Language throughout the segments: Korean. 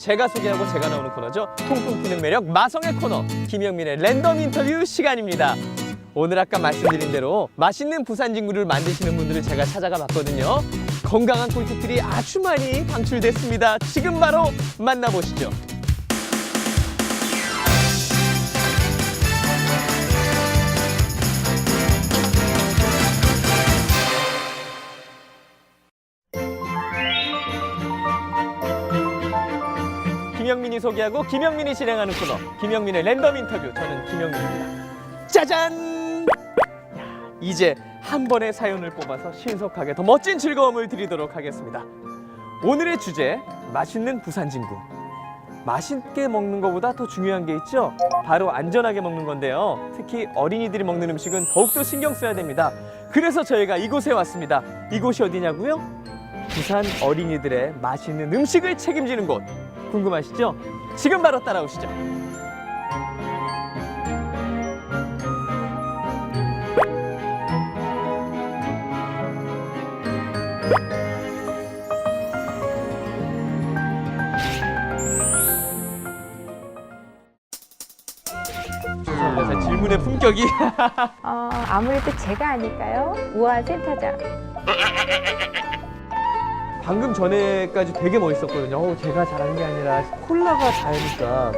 제가 소개하고 제가 나오는 코너죠. 통통 튀는 매력 마성의 코너 김영민의 랜덤 인터뷰 시간입니다. 오늘 아까 말씀드린 대로 맛있는 부산 진구를 만드시는 분들을 제가 찾아가 봤거든요. 건강한 꿀팁들이 아주 많이 방출됐습니다. 지금 바로 만나보시죠. 김영민이 소개하고 김영민이 진행하는 코너 김영민의 랜덤 인터뷰. 저는 김영민입니다. 짜잔! 이제 한 번의 사연을 뽑아서 신속하게 더 멋진 즐거움을 드리도록 하겠습니다. 오늘의 주제, 맛있는 부산 진구. 맛있게 먹는 것보다 더 중요한 게 있죠? 바로 안전하게 먹는 건데요. 특히 어린이들이 먹는 음식은 더욱더 신경 써야 됩니다. 그래서 저희가 이곳에 왔습니다. 이곳이 어디냐고요? 부산 어린이들의 맛있는 음식을 책임지는 곳. 궁금하시죠? 지금 바로 따라오시죠. 죄송합니다. 질문의 품격이 아무래도 제가 아닐까요? 우아한 센터장. 방금 전에까지 되게 멋있었거든요. 제가 잘한 게 아니라 콜라가 다니까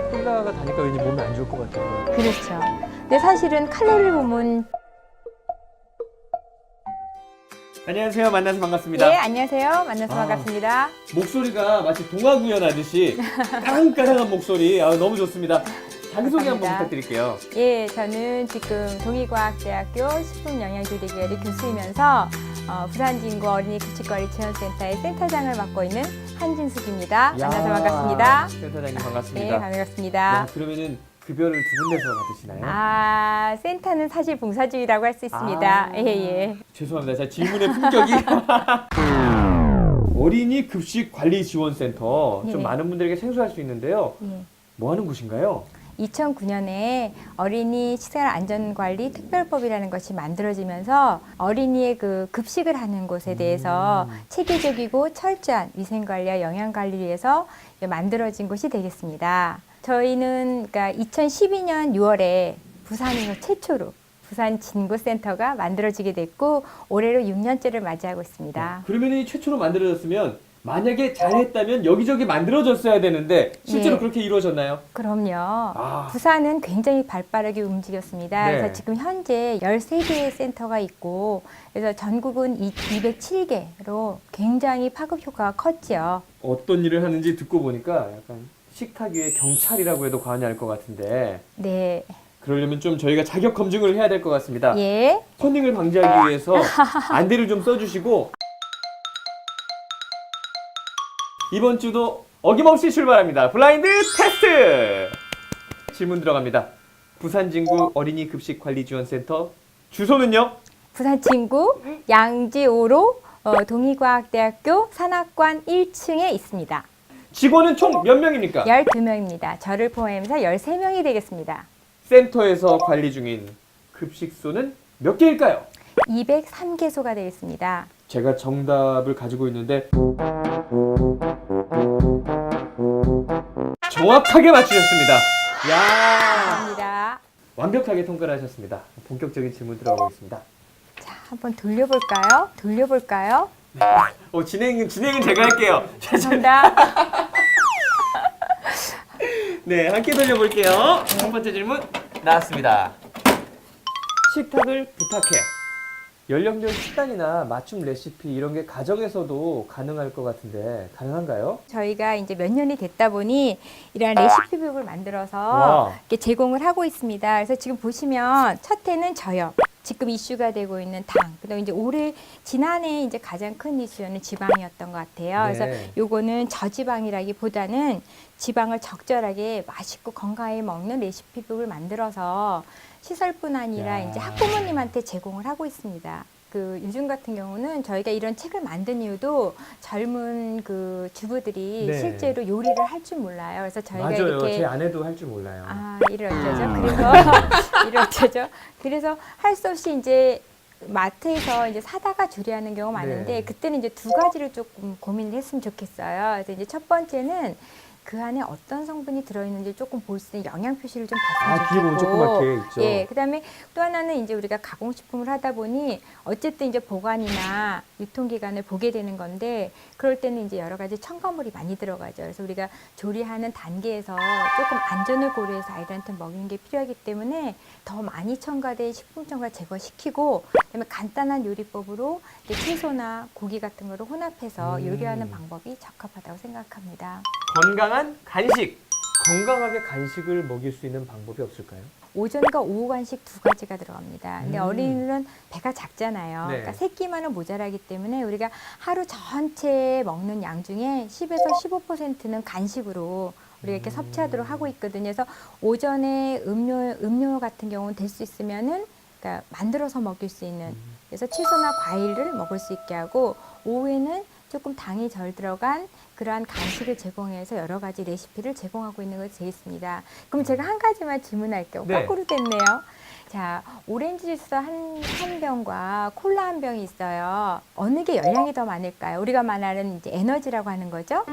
왠지 몸에 안 좋을 것 같아요. 그렇죠. 근데 사실은 칼로리를 보면 안녕하세요. 만나서 반갑습니다. 예, 안녕하세요. 만나서 반갑습니다. 목소리가 마치 동화 구연하듯이 까랑까랑한 목소리 너무 좋습니다. 자기소개 한번 감사합니다. 부탁드릴게요. 예, 저는 지금 동의과학대학교 식품영양조리계열의 교수이면서 부산진구 어린이 급식거리 지원센터의 센터장을 맡고 있는 한진숙입니다. 만나서 반갑습니다. 센터장님 네, 반갑습니다. 반갑습니다. 그러면은 급여를 두 군데서 받으시나요? 센터는 사실 봉사주의라고 할 수 있습니다. 예. 죄송합니다. 제가 질문의 품격이 어린이 급식 관리 지원센터 좀 네. 많은 분들에게 생소할 수 있는데요. 예. 뭐 하는 곳인가요? 2009년에 어린이 식생활 안전관리 특별법이라는 것이 만들어지면서 어린이의 그 급식을 하는 곳에 대해서 체계적이고 철저한 위생관리와 영양관리를 위해서 만들어진 곳이 되겠습니다. 저희는 그러니까 2012년 6월에 부산에서 최초로 부산 진구센터가 만들어지게 됐고 올해로 6년째를 맞이하고 있습니다. 그러면 이 최초로 만들어졌으면 만약에 잘했다면 여기저기 만들어졌어야 되는데 실제로 예. 그렇게 이루어졌나요? 그럼요. 부산은 굉장히 발빠르게 움직였습니다. 네. 그래서 지금 현재 13개의 센터가 있고 그래서 전국은 207개로 굉장히 파급 효과가 컸지요. 어떤 일을 하는지 듣고 보니까 약간 식탁 위의 경찰이라고 해도 과언이 아닐 것 같은데 네. 그러려면 좀 저희가 자격 검증을 해야 될 것 같습니다. 예. 커닝을 방지하기 위해서 안대를 좀 써주시고 이번 주도 어김없이 출발합니다. 블라인드 테스트! 질문 들어갑니다. 부산진구 어린이 급식 관리 지원센터 주소는요? 부산 진구 양지 5로 동의과학대학교 산학관 1층에 있습니다. 직원은 총 몇 명입니까? 12명입니다. 저를 포함해서 13명이 되겠습니다. 센터에서 관리 중인 급식소는 몇 개일까요? 203개소가 되겠습니다. 제가 정답을 가지고 있는데 정확하게 맞추셨습니다. 야, 감사합니다. 완벽하게 통과를 하셨습니다. 본격적인 질문 들어가보겠습니다. 자, 한번 돌려볼까요? 진행은 제가 할게요. 감사합니다. 네, 함께 돌려볼게요. 첫 번째 질문 나왔습니다. 식탁을 부탁해. 연령별 식단이나 맞춤 레시피 이런 게 가정에서도 가능할 것 같은데 가능한가요? 저희가 이제 몇 년이 됐다 보니 이러한 레시피북을 만들어서 와. 이렇게 제공을 하고 있습니다. 그래서 지금 보시면 첫 해는 저염, 지금 이슈가 되고 있는 당, 그다음에 이제 지난해 이제 가장 큰 이슈는 지방이었던 것 같아요. 네. 그래서 요거는 저지방이라기보다는 지방을 적절하게 맛있고 건강하게 먹는 레시피북을 만들어서 시설뿐 아니라 야. 이제 학부모님한테 제공을 하고 있습니다. 그 요즘 같은 경우는 저희가 이런 책을 만든 이유도 젊은 그 주부들이 네. 실제로 요리를 할 줄 몰라요. 그래서 저희가 맞아요. 이렇게 제 아내도 할 줄 몰라요. 이럴 때죠. 그래서 할 수 없이 이제 마트에서 이제 사다가 조리하는 경우가 많은데 네. 그때는 이제 두 가지를 조금 고민을 했으면 좋겠어요. 그래서 이제 첫 번째는 그 안에 어떤 성분이 들어있는지 조금 볼 수 있는 영양 표시를 좀 아, 봤으면 뒤에 보면 좋겠고, 조그맣게 있죠. 예, 그다음에 또 하나는 이제 우리가 가공식품을 하다 보니 어쨌든 이제 보관이나 유통기간을 보게 되는 건데, 그럴 때는 이제 여러 가지 첨가물이 많이 들어가죠. 그래서 우리가 조리하는 단계에서 조금 안전을 고려해서 아이들한테 먹이는 게 필요하기 때문에 더 많이 첨가된 식품 첨가 제거시키고, 그다음에 간단한 요리법으로 이제 채소나 고기 같은 거를 혼합해서 요리하는 방법이 적합하다고 생각합니다. 건강한 간식. 건강하게 간식을 먹일 수 있는 방법이 없을까요? 오전과 오후 간식 두 가지가 들어갑니다. 근데 어린이들은 배가 작잖아요. 네. 그러니까 3끼만은 모자라기 때문에 우리가 하루 전체에 먹는 양 중에 10에서 15%는 간식으로 우리가 이렇게 섭취하도록 하고 있거든요. 그래서 오전에 음료 같은 경우는 될 수 있으면은 그러니까 만들어서 먹일 수 있는, 그래서 채소나 과일을 먹을 수 있게 하고, 오후에는 조금 당이 덜 들어간 그러한 간식을 제공해서 여러 가지 레시피를 제공하고 있는 것이 되겠습니다. 그럼 제가 한 가지만 질문할게요. 네. 거꾸로 됐네요. 자, 오렌지 주스 한 병과 콜라 한 병이 있어요. 어느 게 열량이 더 많을까요? 우리가 말하는 이제 에너지라고 하는 거죠.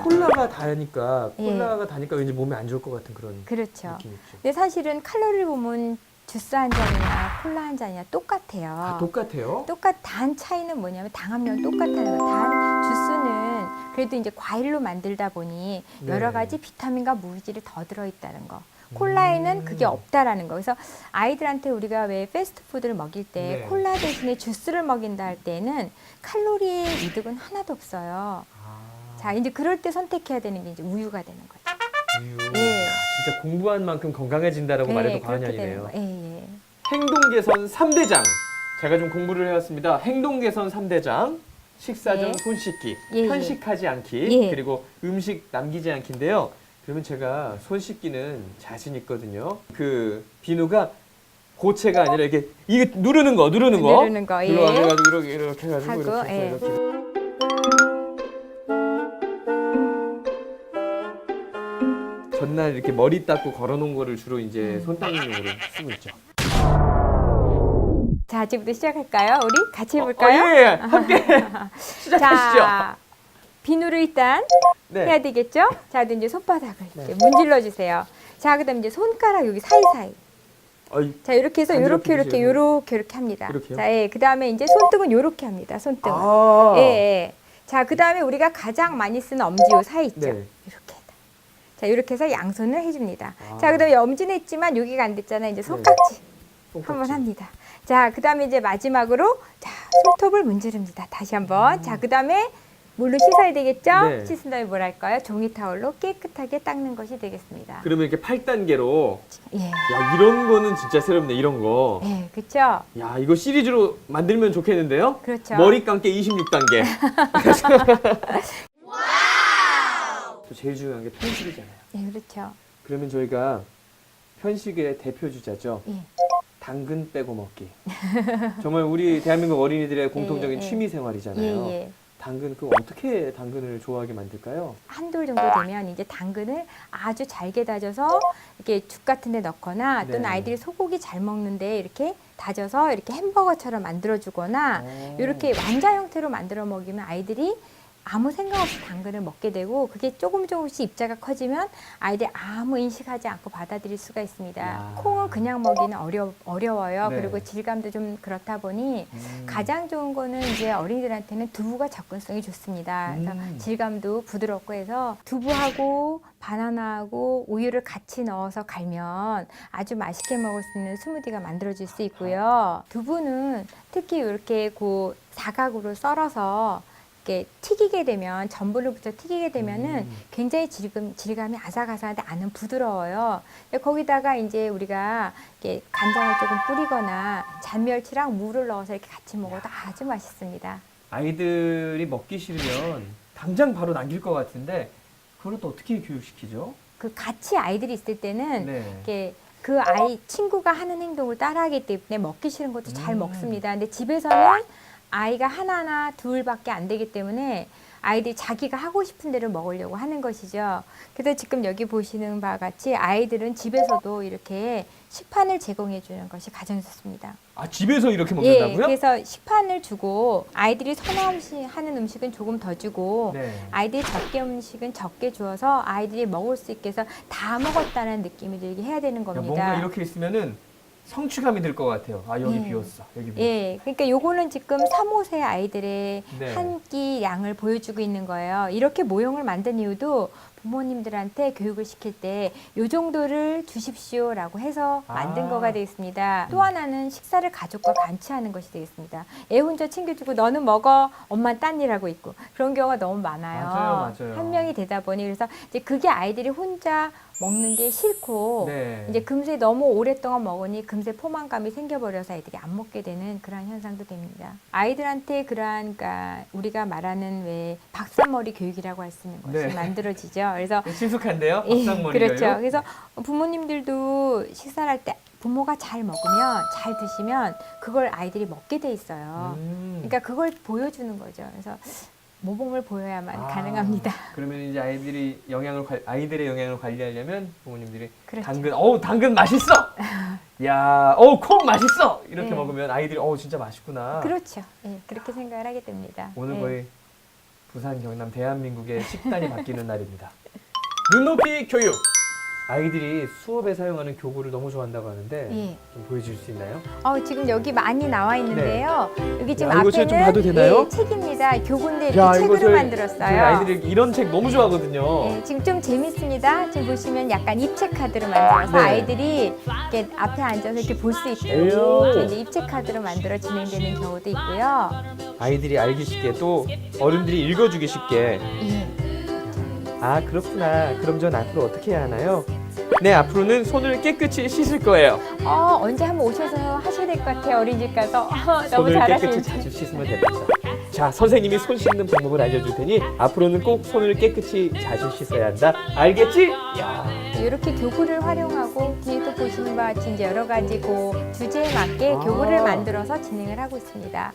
콜라가 다니까 예. 왠지 몸에 안 좋을 것 같은 그런 그렇죠. 느낌이 있죠. 근데 사실은 칼로리를 보면 주스 한 잔이나 콜라 한 잔이나 똑같아요. 아, 똑같아요? 단 차이는 뭐냐면 당 함량은 똑같다는 거예요. 단 주스는 그래도 이제 과일로 만들다 보니 여러 네. 가지 비타민과 무기질이 더 들어있다는 거. 콜라에는 그게 없다라는 거. 그래서 아이들한테 우리가 왜 패스트푸드를 먹일 때 네. 콜라 대신에 주스를 먹인다 할 때는 칼로리의 이득은 하나도 없어요. 아, 자, 이제 그럴 때 선택해야 되는 게 이제 우유가 되는 거죠. 우유. 예. 야, 진짜 공부한 만큼 건강해진다라고 말해도 과언이 그렇게 되는 아니네요. 거. 예, 예. 행동 개선 3대장. 제가 좀 공부를 해왔습니다. 행동 개선 3대장. 식사 전 예. 손 씻기, 예, 편식하지 않기, 예. 그리고 음식 남기지 않기인데요. 그러면 제가 손 씻기는 자신 있거든요. 그 비누가 고체가 아니라 이게 누르는 거. 누르는 거, 예. 눌러가지고 이렇게 해가지고 하고, 이렇게 예. 해서 이렇게. 전날 이렇게 머리 닦고 걸어놓은 거를 주로 이제 손 닦는 용으로 쓰고 있죠. 자, 지금부터 시작할까요? 우리 같이 해볼까요? 예, 함께 시작하시죠. 자, 비누를 일단 네. 해야 되겠죠? 자, 이제 손바닥을 네. 이제 문질러 주세요. 자, 그다음 이제 손가락 여기 사이사이. 어이, 자, 이렇게 해서 간지럽게 요렇게 합니다. 이렇게요? 자, 예, 그다음에 이제 손등은 요렇게 합니다. 손등은. 아, 예, 예. 자, 그다음에 우리가 가장 많이 쓰는 엄지요 사이 있죠? 네. 이렇게. 자, 이렇게 해서 양손을 해줍니다. 아. 자, 그다음에 엄지는 했지만 여기가 안 됐잖아요. 이제 손깍지 손깍지. 한번 합니다. 자, 그다음에 이제 마지막으로 자, 손톱을 문지릅니다. 다시 한번. 자, 그다음에 물로 씻어야 되겠죠? 네. 씻은 다음에 뭘 할까요? 종이 타월로 깨끗하게 닦는 것이 되겠습니다. 그러면 이렇게 8단계로 예. 야, 이런 거는 진짜 새롭네. 이런 거. 예, 그렇죠? 야, 이거 시리즈로 만들면 좋겠는데요? 그렇죠. 머리 감기 26단계. 또 제일 중요한 게 편식이잖아요. 예, 그렇죠. 그러면 저희가 편식의 대표 주자죠. 예. 당근 빼고 먹기. 정말 우리 대한민국 어린이들의 공통적인 예, 예. 취미 생활이잖아요. 예, 예. 당근, 그 어떻게 당근을 좋아하게 만들까요? 한 돌 정도 되면 이제 당근을 아주 잘게 다져서 이렇게 죽 같은 데 넣거나 또는 네. 아이들이 소고기 잘 먹는데 이렇게 다져서 이렇게 햄버거처럼 만들어 주거나 이렇게 완자 형태로 만들어 먹이면 아이들이 아무 생각 없이 당근을 먹게 되고, 그게 조금씩 입자가 커지면 아이들이 아무 인식하지 않고 받아들일 수가 있습니다. 야. 콩은 그냥 먹이는 어려워요. 네. 그리고 질감도 좀 그렇다 보니 가장 좋은 거는 이제 어린이들한테는 두부가 접근성이 좋습니다. 그래서 질감도 부드럽고 해서 두부하고 바나나하고 우유를 같이 넣어서 갈면 아주 맛있게 먹을 수 있는 스무디가 만들어질 수 있고요. 두부는 특히 이렇게 그 사각으로 썰어서 이렇게 튀기게 되면, 전분을 붙여 튀기게 되면은 굉장히 질감이 아삭아삭한데 안은 부드러워요. 근데 거기다가 이제 우리가 이렇게 간장을 조금 뿌리거나 잔멸치랑 무를 넣어서 이렇게 같이 먹어도 아주 맛있습니다. 아이들이 먹기 싫으면 당장 바로 남길 것 같은데 그걸 또 어떻게 교육시키죠? 그 같이 아이들이 있을 때는 네. 이렇게 그 아이 친구가 하는 행동을 따라하기 때문에 먹기 싫은 것도 잘 먹습니다. 근데 집에서는 아이가 하나나 둘밖에 안 되기 때문에 아이들이 자기가 하고 싶은 대로 먹으려고 하는 것이죠. 그래서 지금 여기 보시는 바와 같이 아이들은 집에서도 이렇게 식판을 제공해 주는 것이 가장 좋습니다. 아, 집에서 이렇게 예, 먹는다고요? 그래서 식판을 주고 아이들이 선호하는 음식은 조금 더 주고 네. 아이들이 적게 음식은 적게 주어서 아이들이 먹을 수 있게 해서 다 먹었다는 느낌이 들게 해야 되는 그러니까 겁니다. 뭔가 이렇게 있으면은 성취감이 들 것 같아요. 아, 여기 예. 비었어. 여기 비었어. 예, 그러니까 요거는 지금 3, 5세 아이들의 네. 한 끼 양을 보여주고 있는 거예요. 이렇게 모형을 만든 이유도 부모님들한테 교육을 시킬 때 요 정도를 주십시오라고 해서 만든 아. 거가 되겠습니다. 또 하나는 식사를 가족과 같이 하는 것이 되겠습니다. 애 혼자 챙겨주고 너는 먹어, 엄마 딴 일하고 있고 그런 경우가 너무 많아요. 맞아요. 한 명이 되다 보니 그래서 이제 그게 아이들이 혼자 먹는 게 싫고 네. 이제 금세 너무 오랫동안 먹으니 금세 포만감이 생겨버려서 애들이 안 먹게 되는 그런 현상도 됩니다. 아이들한테 그러한 그러니까 우리가 말하는 왜 박사머리 교육이라고 할 수 있는 것이 네. 만들어지죠. 그래서 친숙한데요? 예, 박상머리 그렇죠. 교육? 그래서 부모님들도 식사를 할 때 부모가 잘 먹으면 잘 드시면 그걸 아이들이 먹게 돼 있어요. 그러니까 그걸 보여주는 거죠. 그래서 모범을 보여야만 아, 가능합니다. 그러면 이제 아이들의 영양을 관리하려면 부모님들이 그렇죠. 당근 맛있어. 야, 콩 맛있어. 이렇게 네. 먹으면 아이들이 진짜 맛있구나. 그렇죠. 예, 그렇게 생각을 하게 됩니다. 오늘 예. 거의 부산, 경남, 대한민국의 식단이 바뀌는 날입니다. 눈높이 교육. 아이들이 수업에 사용하는 교구를 너무 좋아한다고 하는데 예. 좀 보여줄 수 있나요? 지금 여기 많이 나와 있는데요. 여기 지금 야, 이거 제가 좀 앞에는 봐도 되나요? 예, 책입니다. 교구인데 이렇게 이거 책으로 저희 만들었어요. 아이들이 이런 책 너무 좋아하거든요. 예, 지금 좀 재밌습니다. 지금 보시면 약간 입체 카드로 만들어서 네. 아이들이 이렇게 앞에 앉아서 이렇게 볼 수 오. 있도록 이렇게 이제 입체 카드로 만들어 진행되는 경우도 있고요. 아이들이 알기 쉽게 또 어른들이 읽어주기 쉽게. 예. 아, 그렇구나. 그럼 전 앞으로 어떻게 해야 하나요? 네, 앞으로는 손을 깨끗이 씻을 거예요. 언제 한번 오셔서 하셔야 될 것 같아요. 어린이집 가서 너무 손을 깨끗이 잘하시는. 자주 씻으면 됩니다. 자, 선생님이 손 씻는 방법을 알려줄 테니 앞으로는 꼭 손을 깨끗이 자주 씻어야 한다. 알겠지? 야. 이렇게 교구를 활용하고 뒤에도 보시는 바와 같이 이제 여러 가지 그 주제에 맞게 교구를 만들어서 진행을 하고 있습니다.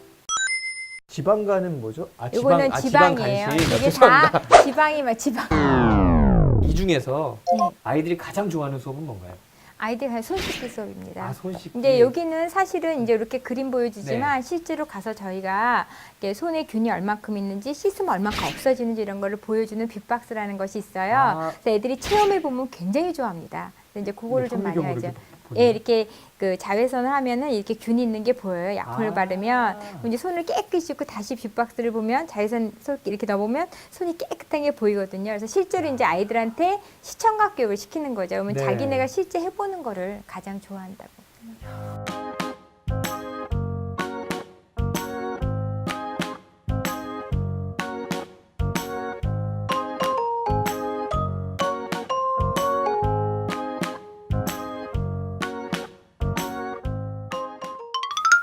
지방간은 뭐죠? 이거는 지방이에요. 간식. 이게 죄송합니다. 다 지방. 이 중에서 네. 아이들이 가장 좋아하는 수업은 뭔가요? 아이들 그냥 손 씻기 수업입니다. 아, 손 씻기. 근데 여기는 사실은 이제 이렇게 그림 보여주지만 실제로 가서 저희가 이렇게 손에 균이 얼만큼 있는지 씻으면 얼만큼 없어지는지 이런 거를 보여주는 빅박스라는 것이 있어요. 아. 그래서 애들이 체험해 보면 굉장히 좋아합니다. 근데 이제 그거를 좀 많이 하죠. 보네요. 예, 이렇게 그 자외선을 하면은 이렇게 균이 있는 게 보여요. 약품을 아. 바르면 이제 손을 깨끗이 씻고 다시 빅박스를 보면 자외선 솔 이렇게 넣어보면 손이 깨끗한 게 보이거든요. 그래서 실제로 이제 아이들한테 시청각 교육을 시키는 거죠. 그러면 네. 자기네가 실제 해보는 거를 가장 좋아한다고.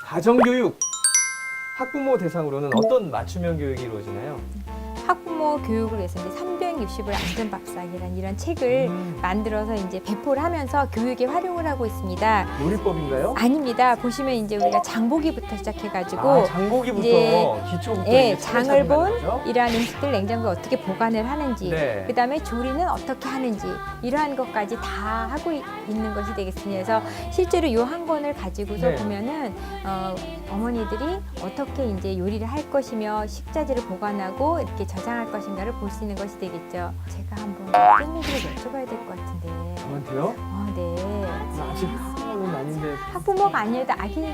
가정교육. 학부모 대상으로는 어떤 맞춤형 교육이 이루어지나요? 학부모 교육을 위해서 이제 360을 안전밥상이라는 이런 책을 만들어서 이제 배포를 하면서 교육에 활용을 하고 있습니다. 요리법인가요? 아닙니다. 보시면 이제 우리가 장보기부터 시작해가지고 장보기부터 이제 기초부터 예, 이제 장을 차근차근 본 가는 거죠? 이러한 음식들 냉장고에 어떻게 보관을 하는지 네. 그다음에 조리는 어떻게 하는지 이러한 것까지 다 하고 있는 것이 되겠습니다. 그래서 실제로 요 한 권을 가지고서 네. 보면은 어머니들이 어떻게 이제 요리를 할 것이며 식자재를 보관하고 이렇게 저장할 것인가를 볼 수 있는 것이 되겠죠. 제가 한번 깻잎을 여쭤봐야 될 것 같은데. 저한테요? 네. 아직 학부모는 아닌데 학부모가 아니어도 아기가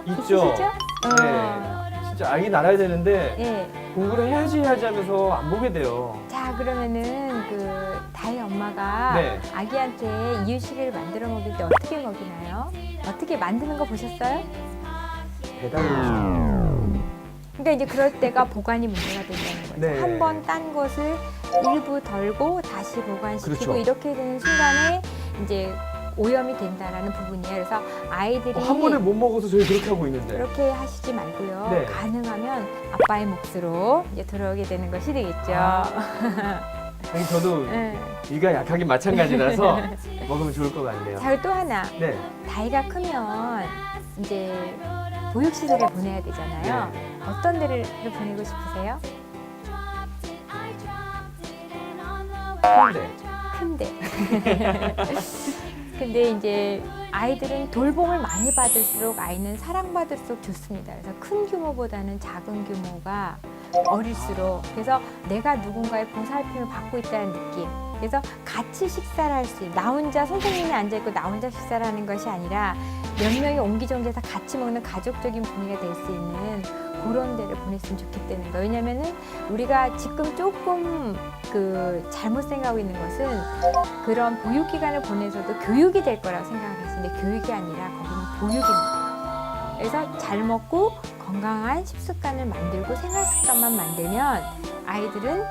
있죠. 있으시죠? 네. 진짜 아기 낳아야 되는데 예. 공부를 해야지 하면서 안 보게 돼요. 자, 그러면은 그 다혜 엄마가 네. 아기한테 이유식을 만들어 먹일 때 어떻게 먹이나요? 어떻게 만드는 거 보셨어요? 배달 음식. 그러니까 이제 그럴 때가 보관이 문제가 된다는 거죠. 네. 한 번 딴 것을 일부 덜고 다시 보관시키고 그렇죠. 이렇게 되는 순간에 이제 오염이 된다라는 부분이에요. 그래서 아이들이 한 번에 못 먹어서 저희 그렇게 하고 있는데. 그렇게 하시지 말고요. 네. 가능하면 아빠의 몫으로 이제 들어오게 되는 것이 되겠죠. 아니, 저도 네. 이가 약하긴 마찬가지라서 먹으면 좋을 것 같네요. 자, 또 하나. 네. 나이가 크면 이제 보육시설에 보내야 되잖아요. 네. 어떤 데를 보내고 싶으세요? 큰데. 큰데. 근데 이제 아이들은 돌봄을 많이 받을수록 아이는 사랑받을수록 좋습니다. 그래서 큰 규모보다는 작은 규모가 어릴수록, 그래서 내가 누군가의 보살핌을 받고 있다는 느낌. 그래서 같이 식사를 할 수 있는, 나 혼자 선생님이 앉아있고 나 혼자 식사를 하는 것이 아니라 몇 명이 옹기종기해서 같이 먹는 가족적인 분위기가 될 수 있는 그런 데를 보냈으면 좋겠다는 거예요. 왜냐면은 우리가 지금 조금 잘못 생각하고 있는 것은 그런 보육기관을 보내서도 교육이 될 거라고 생각하고 있는데 교육이 아니라 거기는 보육입니다. 그래서 잘 먹고 건강한 식습관을 만들고 생활 습관만 만들면 아이들은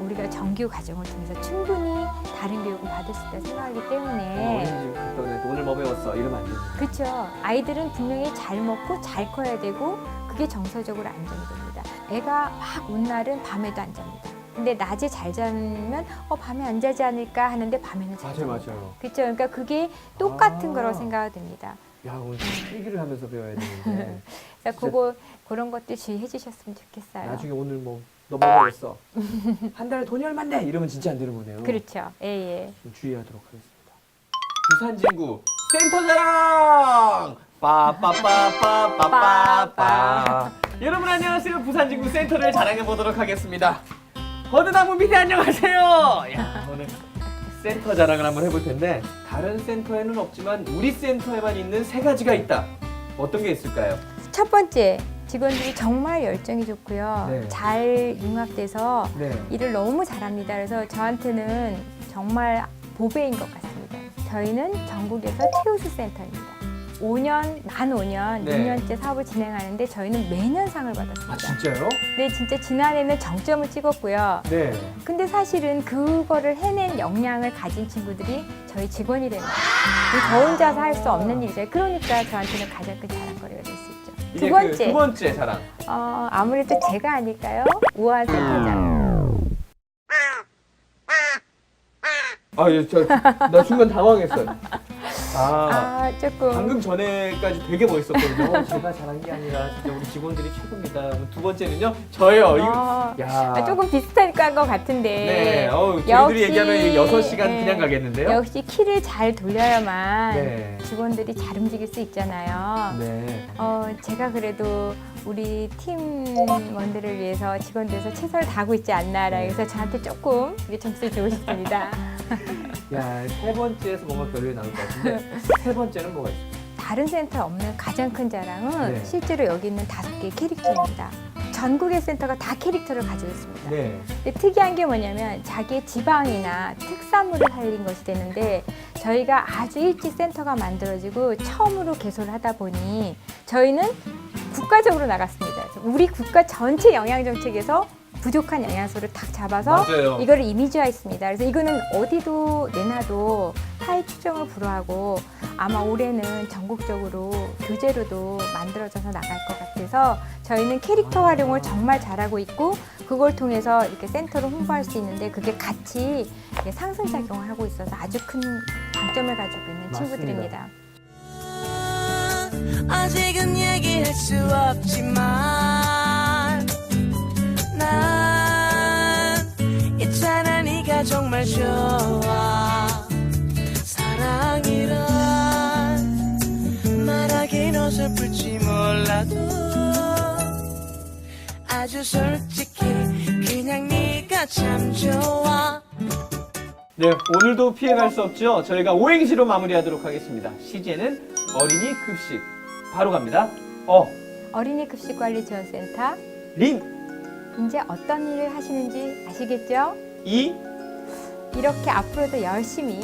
우리가 정규 과정을 통해서 충분히 다른 교육을 받을 수 있다고 생각하기 때문에 어린이집 갔다 오는데 오늘 뭐 배웠어? 이러면 안 되죠. 그렇죠. 아이들은 분명히 잘 먹고 잘 커야 되고 그게 정서적으로 안정이 됩니다. 애가 막 온 날은 밤에도 안 잡니다. 근데 낮에 잘 자면 밤에 안 자지 않을까 하는데 밤에는 잘 맞아요, 잡니다. 맞아요. 그렇죠. 그러니까 그게 똑같은 아. 거라고 생각이 됩니다. 야, 오늘 필기를 하면서 배워야 되는데. 그래서 그런 것들 주의해 주셨으면 좋겠어요. 나중에 오늘 너 뭐 배웠어? 한 달에 돈이 얼만데? 이러면 진짜 안 되는 거네요. 그렇죠. 예, 예. 좀 주의하도록 하겠습니다. 부산진구 센터자랑! 빠빠빠빠빠빠빠. 여러분 안녕하세요. 부산진구 센터를 자랑해 보도록 하겠습니다. 버드나무 미대 안녕하세요. 야, 오늘 센터 자랑을 한번 해볼 텐데 다른 센터에는 없지만 우리 센터에만 있는 세 가지가 있다. 어떤 게 있을까요? 첫 번째, 직원들이 정말 열정이 좋고요. 네. 잘 융합돼서 네. 일을 너무 잘합니다. 그래서 저한테는 정말 보배인 것 같습니다. 저희는 전국에서 최우수 센터입니다. 만 5년, 네. 6년째 사업을 진행하는데 저희는 매년 상을 받았습니다. 아 진짜요? 네, 진짜 지난해는 정점을 찍었고요. 네. 근데 사실은 그거를 해낸 역량을 가진 친구들이 저희 직원이 되는 거예요. 저 혼자서 할 수 없는 일이죠. 그러니까 저한테는 가장 큰 자랑거리가 될 수 있죠. 이게 두 번째. 두 번째 자랑. 아무래도 제가 아닐까요? 우아한 센터장. 나 순간 당황했어요. 조금. 방금 전에까지 되게 멋있었거든요. 제가 잘한 게 아니라 진짜 우리 직원들이 최고입니다. 두 번째는요, 저예요. 야. 조금 비슷할 것 같은데. 네, 저희들이 얘기하면 6시간 그냥 가겠는데요. 역시 키를 잘 돌려야만 네. 직원들이 잘 움직일 수 있잖아요. 네. 제가 그래도 우리 팀원들을 위해서 직원들에서 최선을 다하고 있지 않나라 해서 저한테 조금 점수를 주고 싶습니다. 야, 세 번째에서 뭔가 결론이 나올 것 같은데 세 번째는 뭐가 있을까요? 다른 센터에 없는 가장 큰 자랑은 네. 실제로 여기 있는 5개의 캐릭터입니다. 전국의 센터가 다 캐릭터를 가지고 있습니다. 네. 근데 특이한 게 뭐냐면 자기의 지방이나 특산물을 살린 것이 되는데 저희가 아주 일찍 센터가 만들어지고 처음으로 개소를 하다 보니 저희는 국가적으로 나갔습니다. 그래서 우리 국가 전체 영양정책에서 부족한 영양소를 탁 잡아서 맞아요. 이거를 이미지화했습니다. 그래서 이거는 어디도 내놔도 타의 추정을 불허하고 아마 올해는 전국적으로 교재로도 만들어져서 나갈 것 같아서 저희는 캐릭터 활용을 정말 잘하고 있고 그걸 통해서 이렇게 센터를 홍보할 수 있는데 그게 같이 상승작용을 하고 있어서 아주 큰 장점을 가지고 있는 맞습니다. 친구들입니다. 아직은 얘기할 수 없지만 난 있잖아 네가 정말 좋아 사랑이란 말하긴 어설플지 몰라도 아주 솔직히 그냥 네가 참 좋아. 네, 오늘도 피해갈 수 없죠. 저희가 오행시로 마무리하도록 하겠습니다. 시제는 어린이 급식. 바로 갑니다. 어린이 급식관리지원센터 린, 이제 어떤 일을 하시는지 아시겠죠? 이, 이렇게 앞으로도 열심히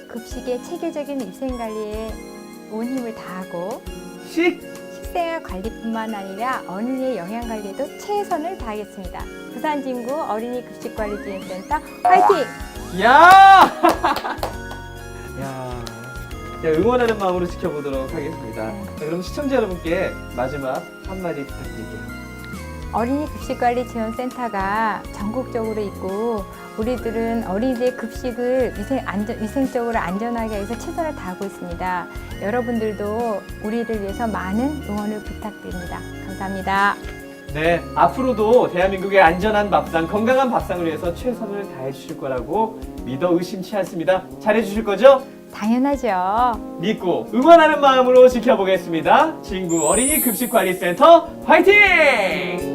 급식의 체계적인 위생관리에 온 힘을 다하고 식생활 관리뿐만 아니라 어린이의 영양관리에도 최선을 다하겠습니다. 부산진구 어린이 급식관리지원센터 화이팅! 야! 야. 자, 응원하는 마음으로 지켜보도록 하겠습니다. 자, 그럼 시청자 여러분께 마지막 한마디 부탁드릴게요. 어린이 급식관리지원센터가 전국적으로 있고 우리들은 어린이들 급식을 위생적으로 안전하게 해서 최선을 다하고 있습니다. 여러분들도 우리를 위해서 많은 응원을 부탁드립니다. 감사합니다. 네, 앞으로도 대한민국의 안전한 밥상, 건강한 밥상을 위해서 최선을 다해 주실 거라고 믿어 의심치 않습니다. 잘해 주실 거죠? 당연하죠. 믿고 응원하는 마음으로 지켜보겠습니다. 친구 어린이 급식관리센터 화이팅!